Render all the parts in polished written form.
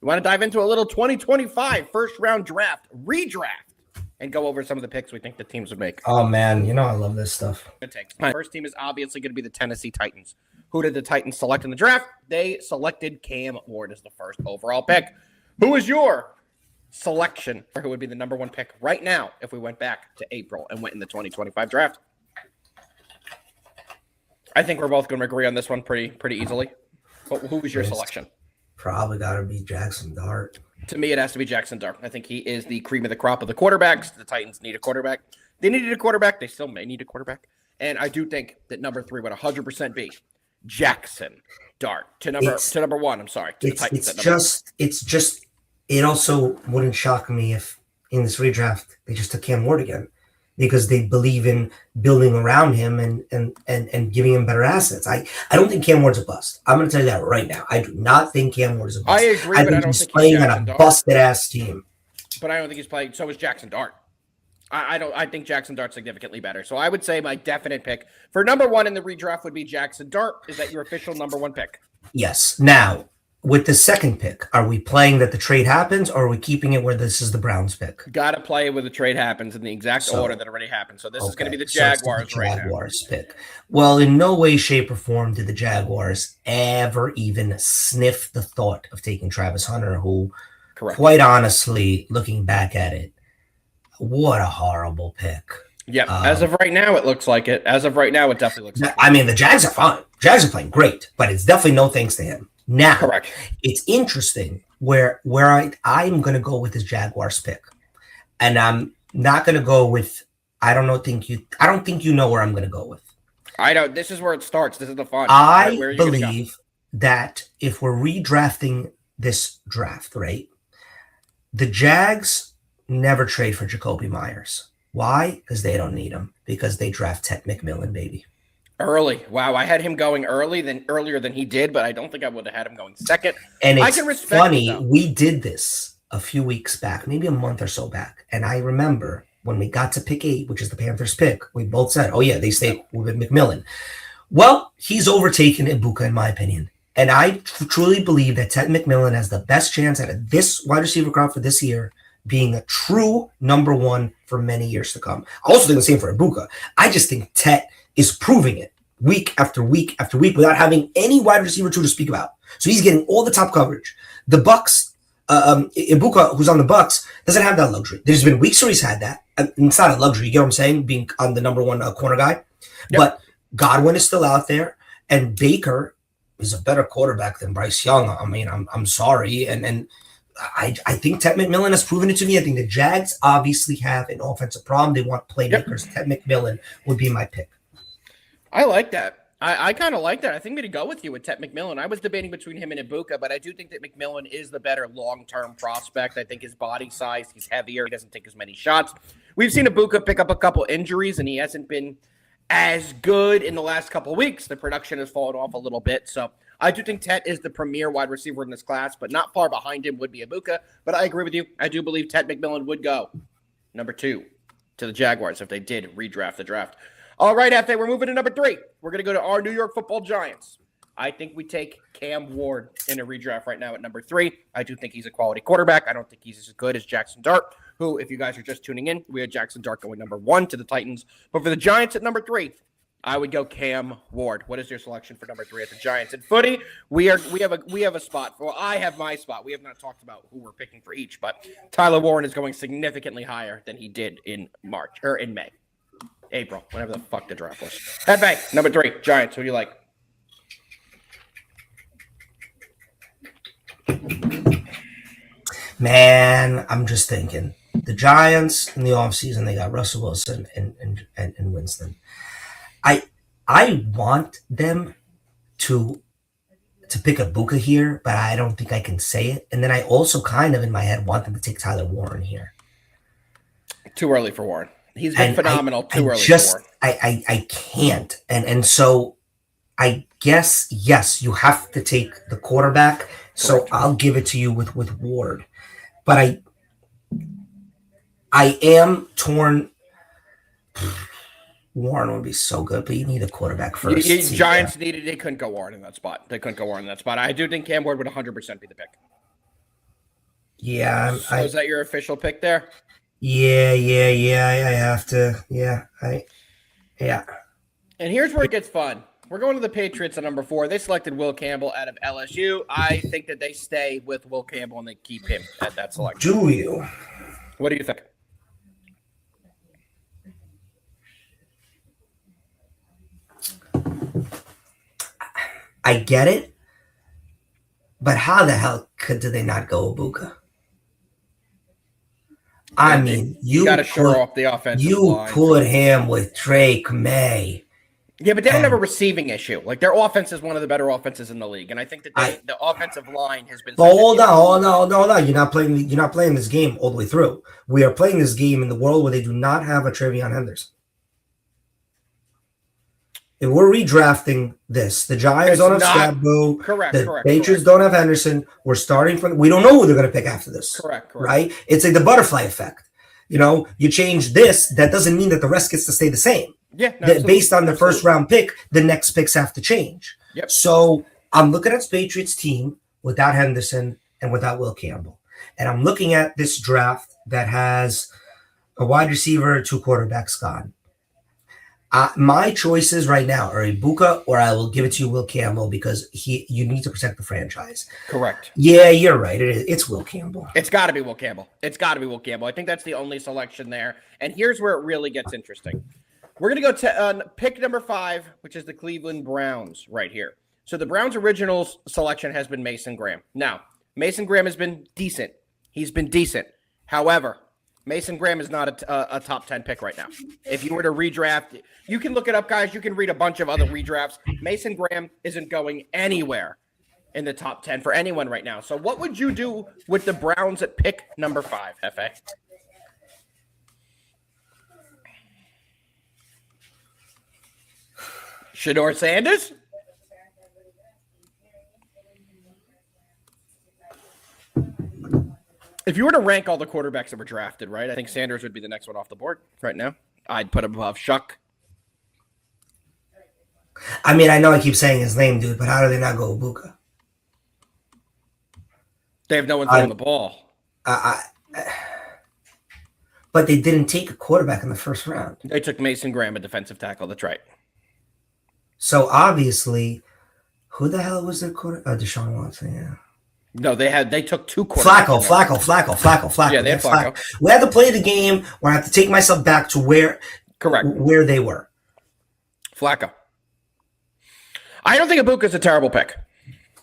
We want to dive into a little 2025 first-round draft, redraft, and go over some of the picks we think the teams would make. Oh, man, you know I love this stuff. My first team is obviously going to be the Tennessee Titans. Who did the Titans select in the draft? They selected Cam Ward as the first overall pick. Who is your selection for who would be the number one pick right now if we went back to April and went in the 2025 draft? I think we're both going to agree on this one pretty easily. But who was your selection? Probably got to be Jackson Dart. To me, it has to be Jackson Dart. I think he is the cream of the crop of the quarterbacks. The Titans need a quarterback. They needed a quarterback. They still may need a quarterback. And I do think that number 3 would 100% be Jackson Dart to number 1. I'm sorry. It also wouldn't shock me if in this redraft they just took Cam Ward again, because they believe in building around him and giving him better assets. I don't think Cam Ward's a bust. I'm going to tell you that right now. I do not think Cam Ward is a bust. I agree, but I don't think he's playing on a busted-ass team. But I don't think he's playing. So is Jackson Dart. I think Jackson Dart's significantly better. So I would say my definite pick for number 1 in the redraft would be Jackson Dart. Is that your official number 1 pick? Yes. Now, with the second pick, are we playing that the trade happens, or are we keeping it where this is the Browns pick? Got to play where the trade happens in the exact order that already happened. So this is going to be the Jaguars right now. Jaguars pick. Well, in no way, shape, or form did the Jaguars ever even sniff the thought of taking Travis Hunter, who, quite honestly, looking back at it, what a horrible pick. Yeah, as of right now, it looks like it. As of right now, it definitely looks like it. I mean, the Jags are fine. Jags are playing great, but it's definitely no thanks to him. Now, correct. It's interesting where I'm going to go with this Jaguars pick, and I'm not going to go with. I don't think you know where I'm going to go with. I don't. This is where it starts. This is the fun. I believe that if we're redrafting this draft, right, the Jags never trade for Jacoby Myers. Why? Because they don't need him. Because they draft Ted McMillan, baby. Early. Wow, I had him going earlier than he did, but I don't think I would have had him going second. And it's funny, we did this a few weeks back, maybe a month or so back. And I remember when we got to pick 8, which is the Panthers pick, we both said, oh yeah, they stay with McMillan. Well, he's overtaken Ibuka, in my opinion. And I truly believe that Ted McMillan has the best chance at this wide receiver crop for this year, being a true number 1 for many years to come. I also think the same for Ibuka. I just think Tet is proving it week after week after week without having any wide receiver 2 to speak about. So he's getting all the top coverage. The Bucks, Ibuka, who's on the Bucks, doesn't have that luxury. There's been weeks where he's had that. And it's not a luxury, you get what I'm saying, being on the number 1 corner guy. Yep. But Godwin is still out there, and Baker is a better quarterback than Bryce Young. I mean, I'm sorry. And I think Ted McMillan has proven it to me. I think the Jags obviously have an offensive problem. They want playmakers. Ted McMillan would be my pick. I like that. I kind of like that. I think I'm going to go with you with Ted McMillan. I was debating between him and Ibuka, but I do think that McMillan is the better long-term prospect. I think his body size, he's heavier. He doesn't take as many shots. We've seen Ibuka pick up a couple injuries, and he hasn't been as good in the last couple of weeks. The production has fallen off a little bit, so I do think Tet is the premier wide receiver in this class, but not far behind him would be Ibuka. But I agree with you. I do believe Ted McMillan would go number 2 to the Jaguars if they did redraft the draft. All right, Jefe, we're moving to number 3. We're going to go to our New York Football Giants. I think we take Cam Ward in a redraft right now at number 3. I do think he's a quality quarterback. I don't think he's as good as Jackson Dart, who, if you guys are just tuning in, we had Jackson Dart going number 1 to the Titans. But for the Giants at number 3, I would go Cam Ward. What is your selection for number 3 at the Giants? And Footy, we have a spot. Well, I have my spot. We have not talked about who we're picking for each, but Tyler Warren is going significantly higher than he did in April, whenever the fuck the draft was. Jefe, number 3, Giants. Who do you like? Man, I'm just thinking. The Giants in the offseason, they got Russell Wilson and Winston. I want them to pick a Ibuka here, but I don't think I can say it. And then I also kind of in my head want them to take Tyler Warren here. Too early for Warren. He's been phenomenal. Too early for Warren. I can't. And so I guess, yes, you have to take the quarterback. Correct. So I'll give it to you with Ward. But I am torn. Warren would be so good, but you need a quarterback first. Giants needed. They couldn't go Warren in that spot. I do think Cam Ward would 100% be the pick. Yeah, So is that your official pick there? Yeah. I have to. Yeah. And here's where it gets fun. We're going to the Patriots at number 4. They selected Will Campbell out of LSU. I think that they stay with Will Campbell and they keep him at that selection. Do you? What do you think? I get it, but how the hell did they not go Ibuka? I mean, you got to shore up the offensive line. You put him with Drake May. Yeah, but they don't have a receiving issue. Like, their offense is one of the better offenses in the league, and I think that the offensive line has been. Hold on. You're not playing this game all the way through. We are playing this game in the world where they do not have a Trevion Henderson. If we're redrafting this, the Giants don't have Scaboo. Correct. The Patriots don't have Henderson. We're starting from. We don't know who they're going to pick after this. Correct. Right? It's like the butterfly effect. You change this. That doesn't mean that the rest gets to stay the same. Yeah. Based on the first round pick, the next picks have to change. Yep. So I'm looking at this Patriots team without Henderson and without Will Campbell, and I'm looking at this draft that has a wide receiver, 2 quarterbacks gone. My choices right now are Ibuka, or I will give it to you, Will Campbell, because you need to protect the franchise. Correct. Yeah, you're right. It's Will Campbell. It's got to be Will Campbell. I think that's the only selection there. And here's where it really gets interesting. We're going to go to pick number 5, which is the Cleveland Browns right here. So the Browns' original selection has been Mason Graham. Now, Mason Graham has been decent. He's been decent. However, Mason Graham is not a top 10 pick right now. If you were to redraft, you can look it up, guys. You can read a bunch of other redrafts. Mason Graham isn't going anywhere in the top 10 for anyone right now. So what would you do with the Browns at pick number 5, Jefe? Shedeur Sanders? If you were to rank all the quarterbacks that were drafted, right, I think Sanders would be the next one off the board right now. I'd put him above Shuck. I mean, I know I keep saying his name, dude, but how do they not go Ibuka? They have no one throwing the ball. But they didn't take a quarterback in the first round. They took Mason Graham, a defensive tackle. That's right. So obviously, who the hell was their quarterback? Deshaun Watson, yeah. No, they took 2 quarterbacks. Flacco. Yeah, they had Flacco. We had to play the game where I have to take myself back to where they were. Flacco. I don't think Ibuka's a terrible pick.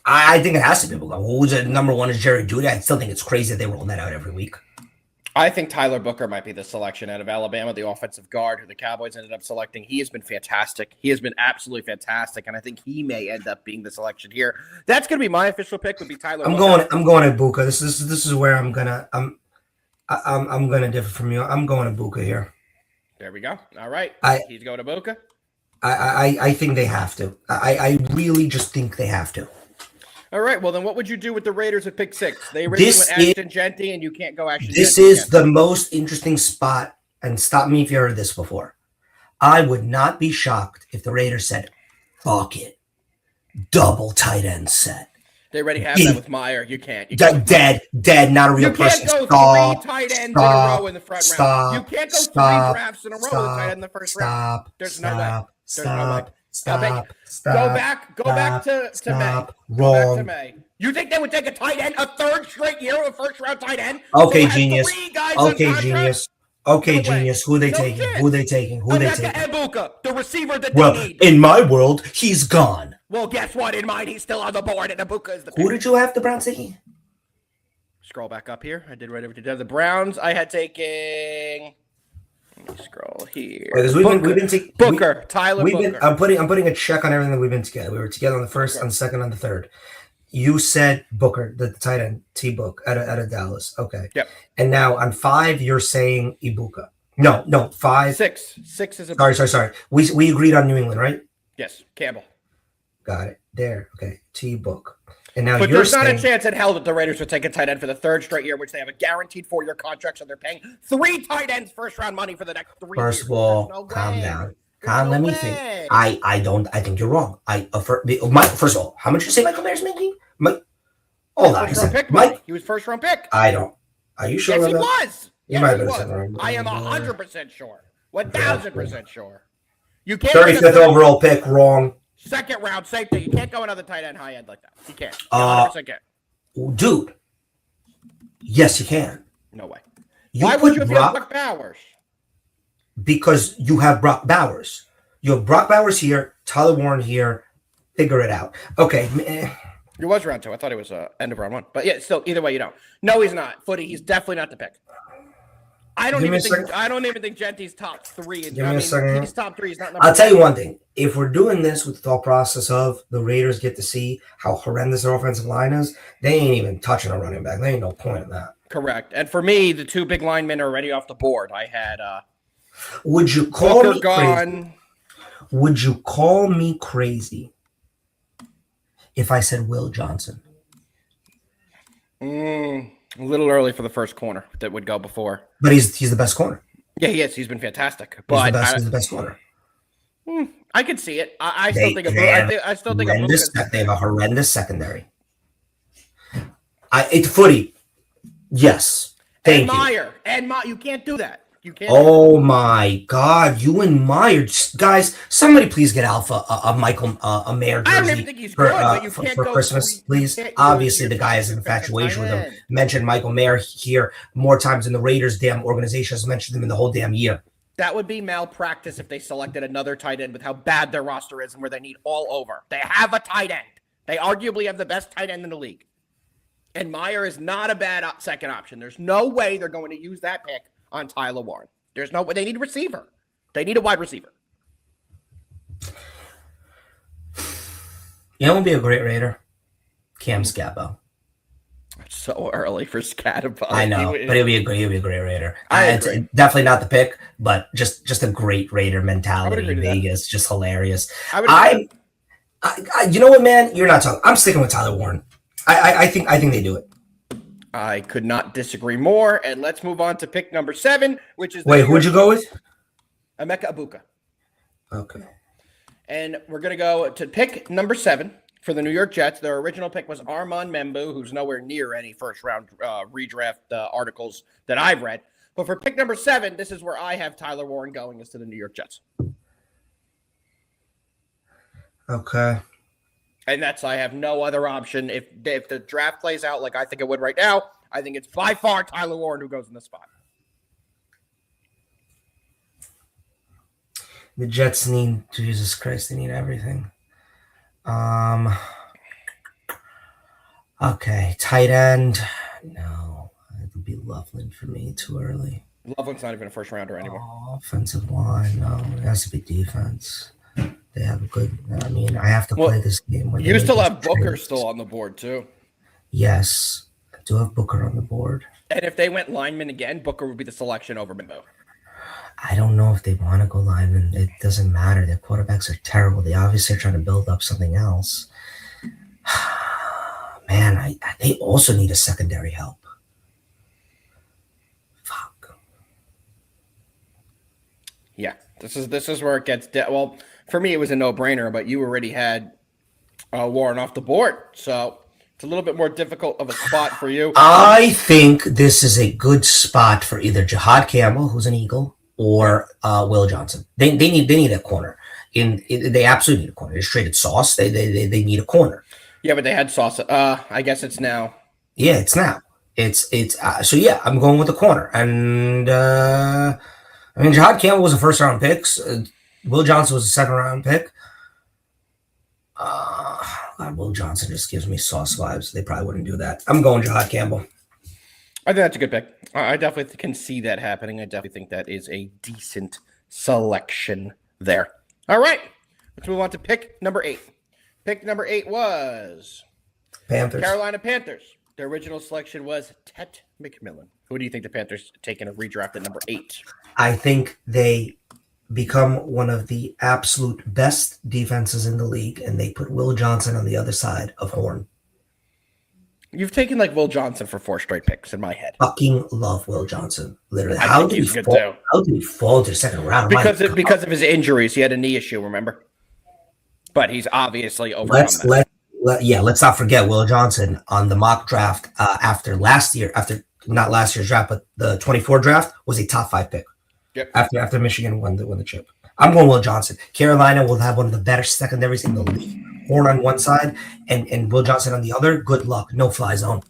I think it has to be Ibuka. Who's at number 1 is Jerry Jeudy. I still think it's crazy that they roll that out every week. I think Tyler Booker might be the selection out of Alabama, the offensive guard who the Cowboys ended up selecting. He has been fantastic. He has been absolutely fantastic, and I think he may end up being the selection here. That's going to be my official pick. Would be Tyler. I'm going Ibuka. This is where I'm gonna differ from you. I'm going Ibuka here. There we go. All right, he's going to Ibuka. I think they have to. I really just think they have to. All right, well then, what would you do with the Raiders at pick 6? They originally went Ashton Jeanty, and you can't go Ashton. This is the most interesting spot, and stop me if you heard this before. I would not be shocked if the Raiders said, "Fuck it, double tight end set." They already have that with Meyer. You can't. Dead, not a real person. You can't go 3 tight ends in a row in the front round. You can't go 3 drafts in a row with a tight end in the first round. There's no way. Stop. Go back to May. Wrong. To May. You think they would take a tight end a 3rd straight year with a 1st-round tight end? Okay, genius. Okay, genius. Who are they taking? Ibuka, the receiver that they need. In my world, he's gone. Well, guess what? In mine, he's still on the board, and Ibuka is the pick. Who did you have the Browns taking? Scroll back up here. I did right over to the Browns. I had taking. Let me scroll here. Booker. Tyler Booker. I'm putting a check on everything that we've been together. We were together on the 1st, on the 2nd, on the 3rd. You said Booker, the tight end, T-Book out of Dallas. Okay. Yep. And now on 5, you're saying Ibuka. No, 5. 6. 6 is a. Sorry. We agreed on New England, right? Yes, Campbell. Got it. There. Okay. T-Book. And now but there's not a chance in hell that the Raiders would take a tight end for the 3rd straight year, which they have a guaranteed 4-year contract, so they're paying 3 tight ends first-round money for the next 3 years. First of all, calm down. Let me think. I think you're wrong. First of all, how much you say Michael Mayer's making? Hold on. First round pick, Mike. Mike. He was first round pick. I don't. Are you sure? Yes, about he that? was. You might Yes, have he been was. I am 100% sure. 1,000% sure. You can't. 35th overall pick, wrong. Second round, same thing. You can't go another tight end high end like that. You can't. 100% can't. Dude. Yes, you can. No way. You Why would you have Brock Bowers? Because you have Brock Bowers. You have Brock Bowers here, Tyler Warren here. Figure it out. Okay. It was round 2. I thought it was end of round 1. But yeah, still, either way, you don't. No, he's not. Footy, he's definitely not the pick. I don't even think Genty's top 3. Give me a second. He's top 3. He's not number I'll tell you one thing. If we're doing this with the thought process of the Raiders get to see how horrendous their offensive line is, they ain't even touching a running back. There ain't no point in that. Correct. And for me, the 2 big linemen are already off the board. I had Would you call Booker me gone. Crazy? Would you call me crazy if I said Will Johnson? A little early for the first corner that would go before. But he's the best corner. Yeah, he is. He's been fantastic. But he's the best corner. I could see it. I still think they have a horrendous secondary. Footy. Yes. Thank you. Meyer. You can't do that. You can't. Oh my God! You and Meyer, guys. Somebody please get Alpha a Michael a Mayer jersey. I don't even think he's good, but you can't for go Christmas, please. Obviously, the guy has an infatuation with him. Mentioned Michael Mayer here more times than the Raiders' damn organization has mentioned him in the whole damn year. That would be malpractice if they selected another tight end with how bad their roster is and where they need all over. They have a tight end. They arguably have the best tight end in the league. And Meyer is not a bad second option. There's no way they're going to use that pick on Tyler Warren. There's no way. They need a receiver. They need a wide receiver. You know what would be a great Raider? Cam Scabo. So early for Scabo. I know, but he'll be a great Raider. It's definitely not the pick, but just a great Raider mentality in Vegas. Just hilarious. You know what, man? You're not talking. I'm sticking with Tyler Warren. I think they do it. I could not disagree more. And let's move on to pick number 7, which is who'd you go with? Emeka Egbuka. Okay. And we're gonna go to pick number 7 for the New York Jets. Their original pick was Armand Membu, who's nowhere near any first round redraft articles that I've read. But for pick number 7, this is where I have Tyler Warren going as to the New York Jets. Okay. And I have no other option. If the draft plays out like I think it would right now, I think it's by far Tyler Warren who goes in the spot. The Jets need, Jesus Christ, they need everything. Okay, tight end. No, it would be Loveland for me. Too early. Loveland's not even a first rounder anymore. Offensive line, no, it has to be defense. They have a good. I mean, I have to play this game. You still have Booker still on the board too. Yes, I do have Booker on the board. And if they went lineman again, Booker would be the selection over Membu. I don't know if they want to go lineman. It doesn't matter. Their quarterbacks are terrible. They obviously are trying to build up something else. Man, they also need a secondary help. Fuck. Yeah, this is where it gets well. For me, it was a no-brainer, but you already had Warren off the board, so it's a little bit more difficult of a spot for you. I think this is a good spot for either Jihad Campbell, who's an Eagle, or Will Johnson. They need a corner. They absolutely need a corner. They just traded Sauce. They need a corner. Yeah, but they had Sauce. I guess it's now. Yeah, it's now. It's so yeah. I'm going with the corner, and I mean Jihad Campbell was a first round pick. Will Johnson was a second round pick. Will Johnson just gives me Sauce vibes. They probably wouldn't do that. I'm going Jihad Campbell. I think that's a good pick. I definitely can see that happening. I definitely think that is a decent selection there. All right. Let's move on to pick number 8. Pick number 8 was Panthers. Carolina Panthers. Their original selection was Tet McMillan. Who do you think the Panthers take in a redraft at number 8? I think they become one of the absolute best defenses in the league, and they put Will Johnson on the other side of Horn. You've taken like Will Johnson for 4 straight picks in my head. Fucking love Will Johnson. Literally. How did he fall to the second round? Because of his injuries. He had a knee issue, remember? But he's obviously overcome that. let's not forget Will Johnson on the mock draft after not last year's draft, but the 24 draft was a top 5 pick. Yep. After Michigan won the chip. I'm going Will Johnson. Carolina will have one of the better secondaries in the league. Horn on one side and Will Johnson on the other. Good luck. No fly zone.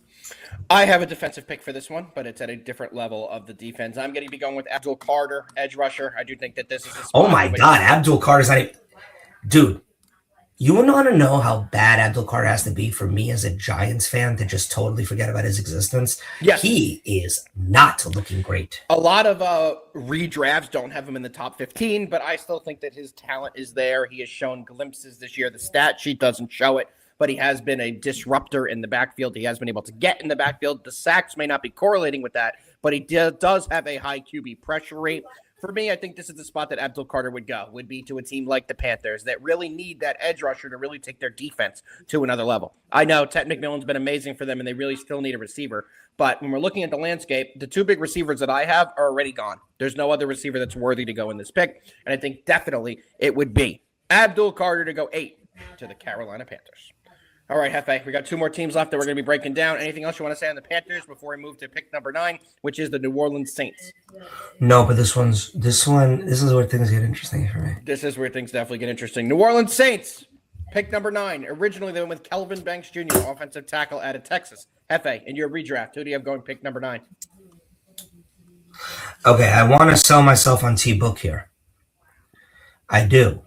I have a defensive pick for this one, but it's at a different level of the defense. I'm going to be going with Abdul Carter, edge rusher. I do think that this is a spot. Oh my God, Abdul Carter's not even... Dude, you want to know how bad Abdul Carter has to be for me as a Giants fan to just totally forget about his existence? Yes. He is not looking great. A lot of redrafts don't have him in the top 15, but I still think that his talent is there. He has shown glimpses this year. The stat sheet doesn't show it, but he has been a disruptor in the backfield. He has been able to get in the backfield. The sacks may not be correlating with that, but he does have a high QB pressure rate. For me, I think this is the spot that Abdul Carter would be to a team like the Panthers that really need that edge rusher to really take their defense to another level. I know Ted McMillan's been amazing for them, and they really still need a receiver. But when we're looking at the landscape, the 2 big receivers that I have are already gone. There's no other receiver that's worthy to go in this pick, and I think definitely it would be Abdul Carter to go 8 to the Carolina Panthers. All right, Jefe, we got 2 more teams left that we're going to be breaking down. Anything else you want to say on the Panthers before we move to pick number 9, which is the New Orleans Saints? No, but this is where things get interesting for me. This is where things definitely get interesting. New Orleans Saints, pick number 9. Originally, they went with Kelvin Banks Jr., offensive tackle out of Texas. Jefe, in your redraft, who do you have going pick number 9? Okay, I want to sell myself on T-Book here. I do.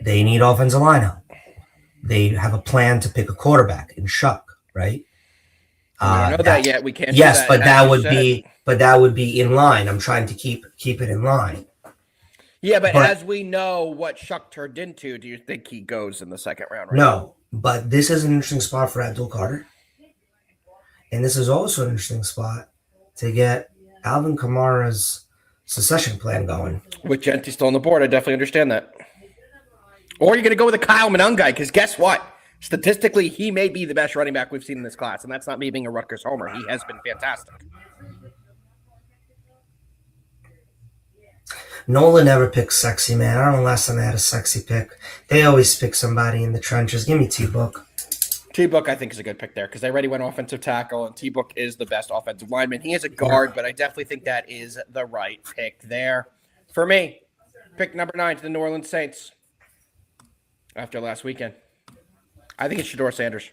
They need offensive line. They have a plan to pick a quarterback in Shuck, right? We don't know that yet. We can't. Yes, but that would be in line. I'm trying to keep it in line. Yeah, but as we know what Shuck turned into, do you think he goes in the second round? No, but this is an interesting spot for Abdul Carter, and this is also an interesting spot to get Alvin Kamara's succession plan going. With Gentry still on the board, I definitely understand that. Or you're going to go with a Kyle Monangai, because guess what? Statistically, he may be the best running back we've seen in this class, and that's not me being a Rutgers homer. He has been fantastic. Nola never picks sexy, man. I don't know last time they had a sexy pick. They always pick somebody in the trenches. Give me T-Book. T-Book, I think, is a good pick there, because they already went offensive tackle, and T-Book is the best offensive lineman. He is a guard, but I definitely think that is the right pick there. For me, pick number 9 to the New Orleans Saints. After last weekend, I think it's Shedeur Sanders.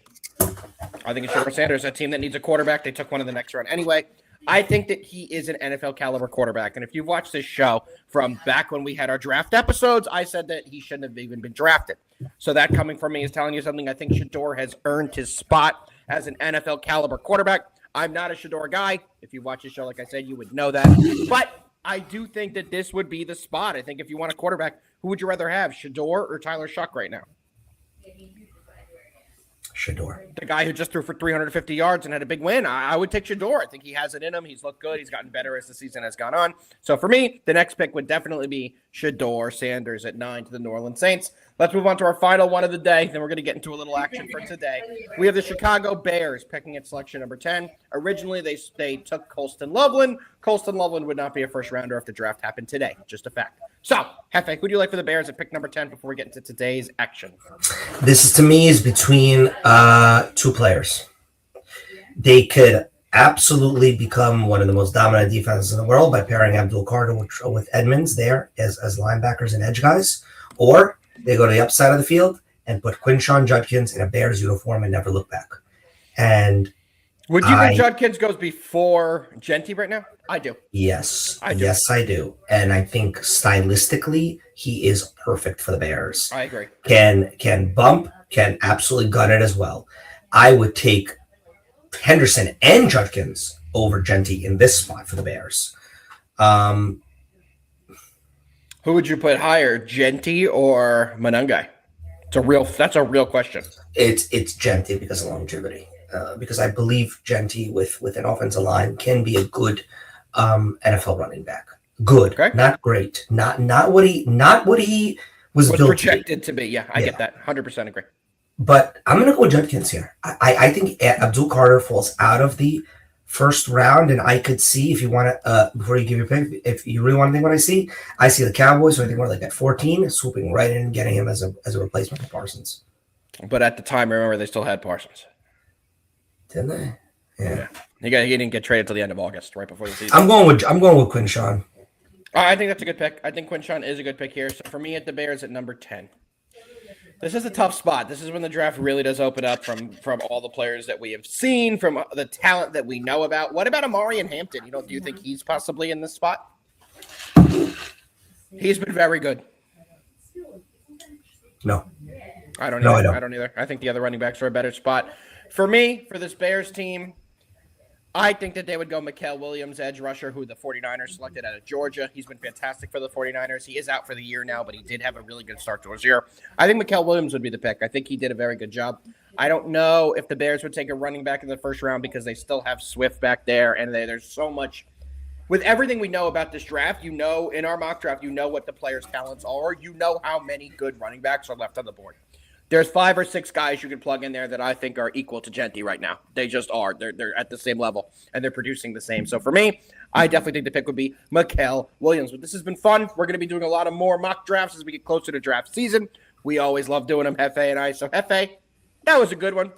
A team that needs a quarterback. They took one in the next round. Anyway, I think that he is an NFL caliber quarterback. And if you've watched this show from back when we had our draft episodes, I said that he shouldn't have even been drafted. So that coming from me is telling you something. I think Shedeur has earned his spot as an NFL caliber quarterback. I'm not a Shedeur guy. If you watch the show, like I said, you would know that. But I do think that this would be the spot. I think if you want a quarterback, who would you rather have, Shedeur or Tyler Shuck right now? Shedeur. The guy who just threw for 350 yards and had a big win. I would take Shedeur. I think he has it in him. He's looked good. He's gotten better as the season has gone on. So for me, the next pick would definitely be Shedeur Sanders at 9 to the New Orleans Saints. Let's move on to our final one of the day. Then we're going to get into a little action for today. We have the Chicago Bears picking at selection number 10. Originally, they took Colston Loveland. Colston Loveland would not be a first rounder if the draft happened today. Just a fact. So, Jefe, who do you like for the Bears at pick number 10 before we get into today's action? This is, to me, is between 2 players. They could absolutely become one of the most dominant defenses in the world by pairing Abdul Carter with Edmonds there as linebackers and edge guys, or they go to the upside of the field and put Quinshon Judkins in a Bears uniform and never look back. And would you think Judkins goes before Gentry right now? I do. Yes. Yes, I do. And I think stylistically, he is perfect for the Bears. I agree. Can bump, can absolutely gun it as well. I would take Henderson and Judkins over Gentry in this spot for the Bears. Who would you put higher, Gentry or Monangai? That's a real question. It's Gentry because of longevity. Because I believe Gentry with an offensive line can be a good NFL running back. Good, okay. Not great, not what he was built projected to be. Yeah, I get that. 100% agree. But I'm gonna go with Judkins here. I think Abdul Carter falls out of the first round, and I could see if you want to before you give your pick, if you really want to think what I see the Cowboys. So I think we're like at 14, swooping right in and getting him as a replacement for Parsons. But at the time, remember, they still had Parsons. Didn't they? Yeah. He didn't get traded till the end of August, right before the season. I'm going with Quinshawn. I think that's a good pick. I think Quinshawn is a good pick here. So for me, at the Bears at number 10. This is a tough spot. This is when the draft really does open up from all the players that we have seen, from the talent that we know about. What about Amari and Hampton? Do you think he's possibly in this spot? He's been very good. No. I don't either. I don't either. I think the other running backs are a better spot. For me, for this Bears team, I think that they would go Mikael Williams, edge rusher, who the 49ers selected out of Georgia. He's been fantastic for the 49ers. He is out for the year now, but he did have a really good start to his year. I think Mikael Williams would be the pick. I think he did a very good job. I don't know if the Bears would take a running back in the first round because they still have Swift back there, and there's so much. With everything we know about this draft, in our mock draft, what the players' talents are. You know how many good running backs are left on the board. There's 5 or 6 guys you can plug in there that I think are equal to Jefe right now. They just are. They're at the same level, and they're producing the same. So for me, I definitely think the pick would be Mikael Williams. But this has been fun. We're going to be doing a lot of more mock drafts as we get closer to draft season. We always love doing them, Jefe and I. So Jefe, that was a good one.